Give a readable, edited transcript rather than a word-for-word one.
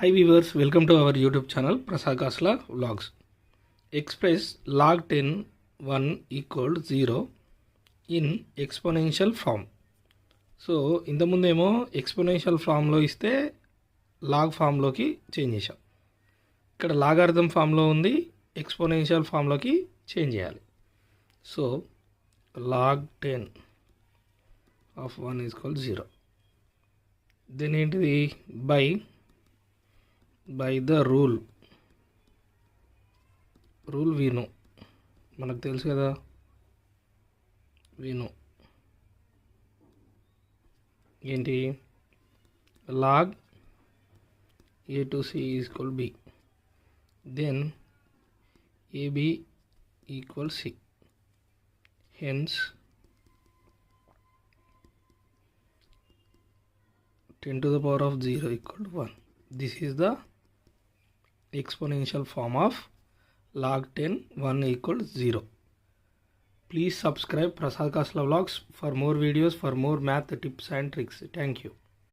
Hi viewers, welcome to our YouTube channel Prasad Kasla Vlogs. Express log 10 1 equal 0 in exponential form. So ఇంతకుముందేమో exponential ఫామ్లో ఇస్తే log ఫామ్లోకి change చేసాం. ఇక్కడ logarithm ఫామ్లో ఉంది, ఎక్స్పోనెన్షియల్ ఫామ్లోకి చేంజ్ చేయాలి. So log 10 of 1 is equal 0. Then ఏంటిది by the rule we know, మనకు తెలుసు కదా, we know ఏంటి, log a to c is equal b, then ab equals c, hence 10 to the power of 0 equal to 1. This is the exponential form of log 10 1 equals 0. Please subscribe Prasad Kasla Vlogs for more videos, for more math tips and tricks. Thank you.